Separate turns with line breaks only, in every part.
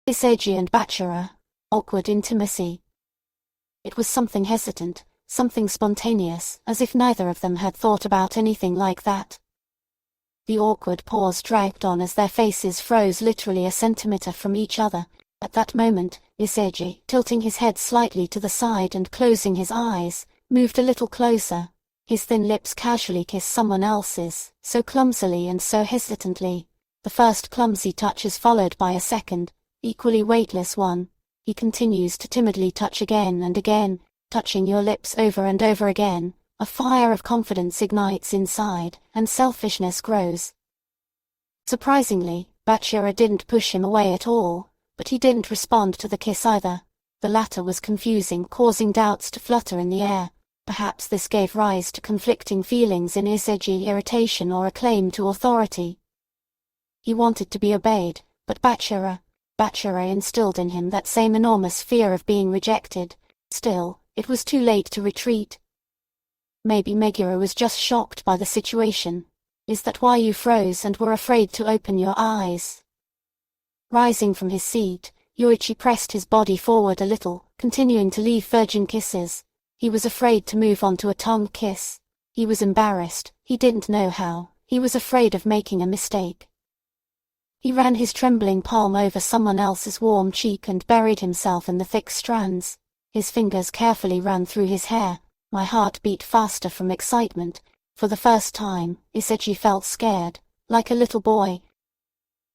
Isagi and Bachira. Awkward intimacy. It was something hesitant, something spontaneous, as if neither of them had thought about anything like that. The awkward pause dragged on as their faces froze literally a centimeter from each other. At that moment, Isagi, tilting his head slightly to the side and closing his eyes, moved a little closer. His thin lips casually kissed someone else's, so clumsily and so hesitantly. The first clumsy touch is followed by a second, equally weightless one. He continues to timidly touch again and again, touching your lips over and over again. A fire of confidence ignites inside, and selfishness grows. Surprisingly, Bachira didn't push him away at all, but he didn't respond to the kiss either. The latter was confusing, causing doubts to flutter in the air. Perhaps this gave rise to conflicting feelings in Isagi, irritation or a claim to authority. He wanted to be obeyed, but Bachira instilled in him that same enormous fear of being rejected. Still, it was too late to retreat. Maybe Meguro was just shocked by the situation. Is that why you froze and were afraid to open your eyes? Rising from his seat, Yoichi pressed his body forward a little, continuing to leave virgin kisses. He was afraid to move on to a tongue kiss. He was embarrassed, he didn't know how, he was afraid of making a mistake. He ran his trembling palm over someone else's warm cheek and buried himself in the thick strands. His fingers carefully ran through his hair. My heart beat faster from excitement. For the first time, Isagi felt scared, like a little boy.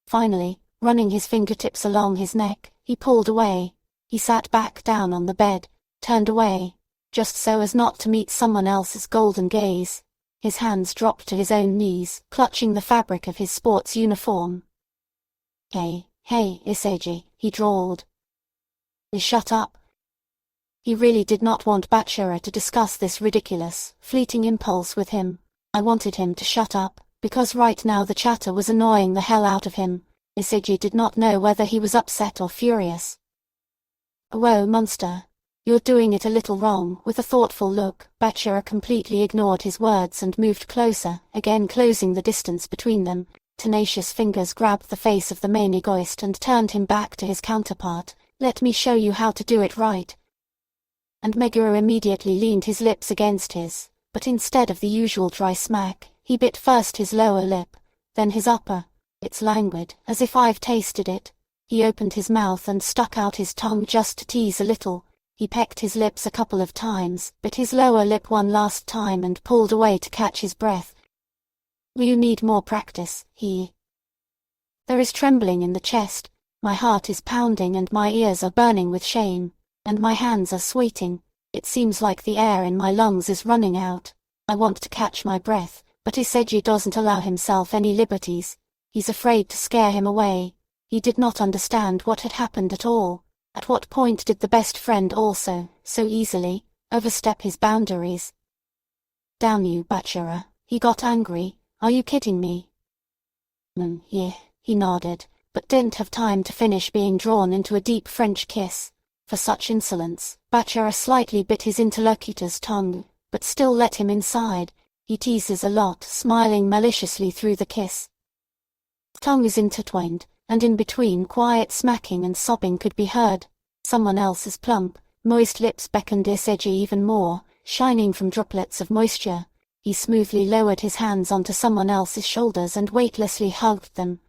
Finally, running his fingertips along his neck, he pulled away. He sat back down on the bed, turned away, just so as not to meet someone else's golden gaze. His hands dropped to his own knees, clutching the fabric of his sports uniform. Hey, Isagi, he drawled. Shut up. He really did not want Bachira to discuss this ridiculous, fleeting impulse with him. I wanted him to shut up, because right now the chatter was annoying the hell out of him. Isagi did not know whether he was upset or furious. Whoa, monster. You're doing it a little wrong. With a thoughtful look, Bachira completely ignored his words and moved closer, again closing the distance between them. Tenacious fingers grabbed the face of the main egoist and turned him back to his counterpart. Let me show you how to do it right. And Meguro immediately leaned his lips against his, but instead of the usual dry smack, he bit first his lower lip, then his upper. It's languid, as if I've tasted it. He opened his mouth and stuck out his tongue just to tease a little. He pecked his lips a couple of times, bit his lower lip one last time and pulled away to catch his breath. You need more practice, There is trembling in the chest, my heart is pounding and my ears are burning with shame. And my hands are sweating. It seems like the air in my lungs is running out. I want to catch my breath, but Isagi doesn't allow himself any liberties. He's afraid to scare him away. He did not understand what had happened at all. At what point did the best friend also, so easily, overstep his boundaries? Damn you, Bachira. He got angry. Are you kidding me? Yeah, he nodded, but didn't have time to finish being drawn into a deep French kiss. For such insolence, Bachira slightly bit his interlocutor's tongue, but still let him inside. He teases a lot, smiling maliciously through the kiss. Tongues intertwined, and in between quiet smacking and sobbing could be heard. Someone else's plump, moist lips beckoned Isagi even more, shining from droplets of moisture. He smoothly lowered his hands onto someone else's shoulders and weightlessly hugged them.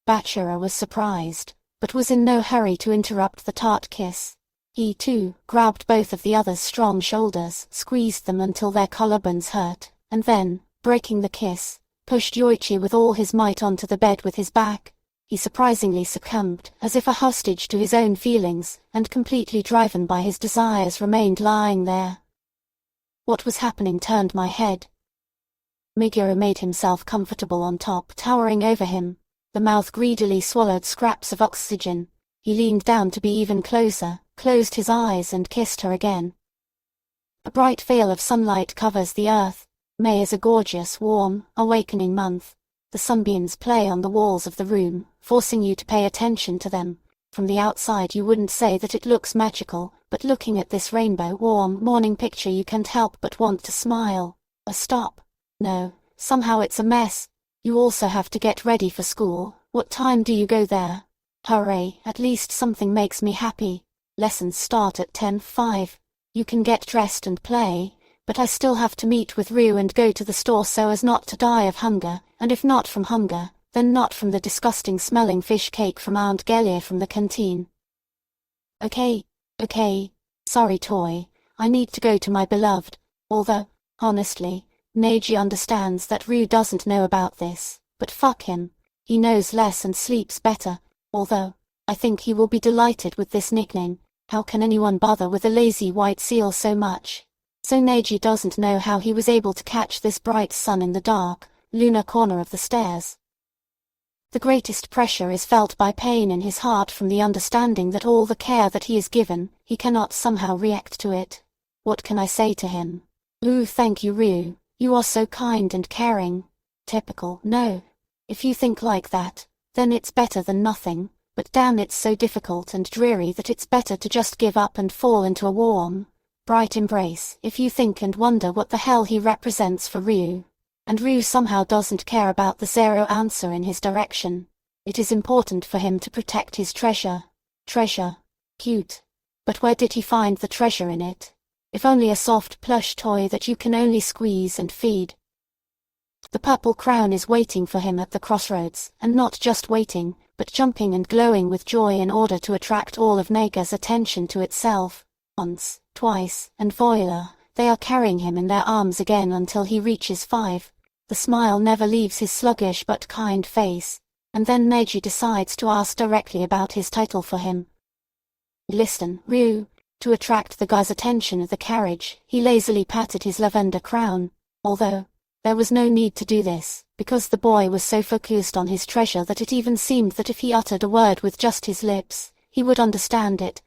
Bachira was surprised, but was in no hurry to interrupt the tart kiss. He, too, grabbed both of the other's strong shoulders, squeezed them until their collarbones hurt, and then, breaking the kiss, pushed Yoichi with all his might onto the bed with his back. He surprisingly succumbed, as if a hostage to his own feelings, and completely driven by his desires remained lying there. What was happening turned my head. Meguro made himself comfortable on top, towering over him. The mouth greedily swallowed scraps of oxygen. He leaned down to be even closer, closed his eyes and kissed her again. A bright veil of sunlight covers the earth. May is a gorgeous, warm, awakening month. The sunbeams play on the walls of the room, forcing you to pay attention to them. From the outside you wouldn't say that it looks magical, but looking at this rainbow warm morning picture you can't help but want to smile. Stop. No, somehow it's a mess. You also have to get ready for school. What time do you go there? Hooray, at least something makes me happy. Lessons start at 10:05. You can get dressed and play, but I still have to meet with Ryu and go to the store so as not to die of hunger, and if not from hunger, then not from the disgusting smelling fish cake from Aunt Gelia from the canteen. Okay. Sorry, Toy. I need to go to my beloved, although, honestly, Neji understands that Ryu doesn't know about this, but fuck him. He knows less and sleeps better, although, I think he will be delighted with this nickname. How can anyone bother with a lazy white seal so much? So Neji doesn't know how he was able to catch this bright sun in the dark, lunar corner of the stairs. The greatest pressure is felt by pain in his heart from the understanding that all the care that he is given, he cannot somehow react to it. What can I say to him? Ooh, thank you, Ryu. You are so kind and caring. Typical. No. If you think like that, then it's better than nothing, but damn, it's so difficult and dreary that it's better to just give up and fall into a warm, bright embrace if you think and wonder what the hell he represents for Ryu. And Ryu somehow doesn't care about the zero answer in his direction. It is important for him to protect his treasure. Treasure. Cute. But where did he find the treasure in it? If only a soft plush toy that you can only squeeze and feed. The purple crown is waiting for him at the crossroads, and not just waiting, but jumping and glowing with joy in order to attract all of Nega's attention to itself. Once, twice, and voila, they are carrying him in their arms again until he reaches 5. The smile never leaves his sluggish but kind face, and then Neji decides to ask directly about his title for him. Listen, Ryu. To attract the guy's attention at the carriage, he lazily patted his lavender crown, although there was no need to do this, because the boy was so focused on his treasure that it even seemed that if he uttered a word with just his lips, he would understand it.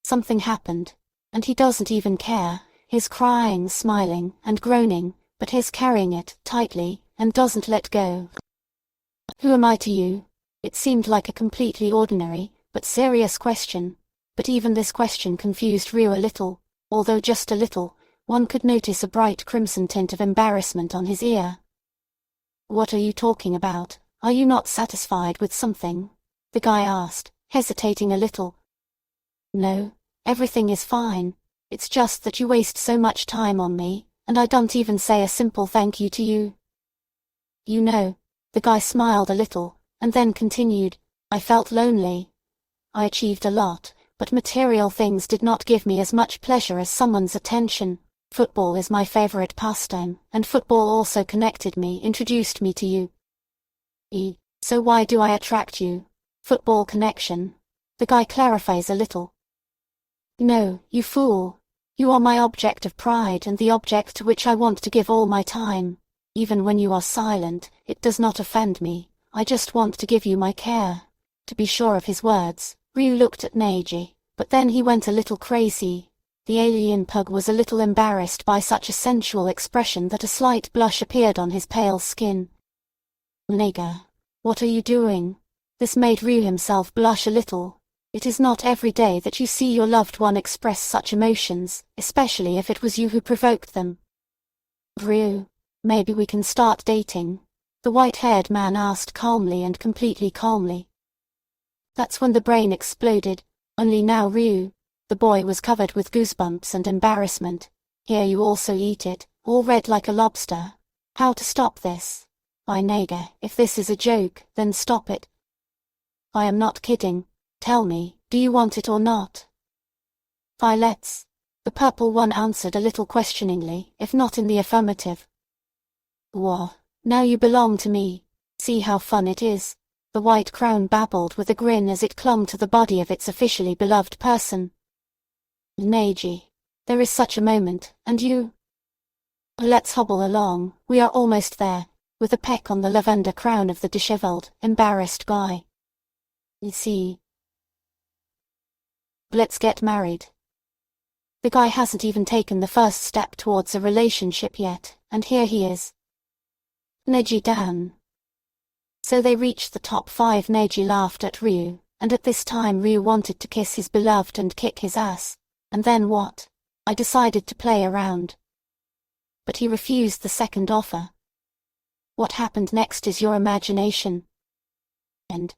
Something happened, and he doesn't even care. He's crying, smiling, and groaning, but he's carrying it tightly, and doesn't let go. Who am I to you? It seemed like a completely ordinary, but serious question. But even this question confused Ryu a little, although just a little. One could notice a bright crimson tint of embarrassment on his ear. What are you talking about? Are you not satisfied with something? The guy asked, hesitating a little. No, everything is fine. It's just that you waste so much time on me, and I don't even say a simple thank you to you. You know, the guy smiled a little, and then continued, I felt lonely. I achieved a lot, but material things did not give me as much pleasure as someone's attention. Football is my favorite pastime, and football also connected me, introduced me to you. So why do I attract you? Football connection. The guy clarifies a little. No, you fool. You are my object of pride and the object to which I want to give all my time. Even when you are silent, it does not offend me. I just want to give you my care. To be sure of his words, Ryu looked at Neji, but then he went a little crazy. The alien pug was a little embarrassed by such a sensual expression that a slight blush appeared on his pale skin. Nega, what are you doing? This made Ryu himself blush a little. It is not every day that you see your loved one express such emotions, especially if it was you who provoked them. Ryu, maybe we can start dating, the white-haired man asked calmly and completely calmly. That's when the brain exploded. Only now Ryu. The boy was covered with goosebumps and embarrassment. Here you also eat it, all red like a lobster. How to stop this? By Nega, if this is a joke, then stop it. I am not kidding. Tell me, do you want it or not? Let's. The purple one answered a little questioningly, if not in the affirmative. Whoa, now you belong to me. See how fun it is. The white crown babbled with a grin as it clung to the body of its officially beloved person. Neji, there is such a moment, and you? Let's hobble along, we are almost there, with a peck on the lavender crown of the disheveled, embarrassed guy. You see. Let's get married. The guy hasn't even taken the first step towards a relationship yet, and here he is. Neji Dan. So they reached the top 5. Neji laughed at Ryu, and at this time Ryu wanted to kiss his beloved and kick his ass. And then what? I decided to play around. But he refused the second offer. What happened next is your imagination. And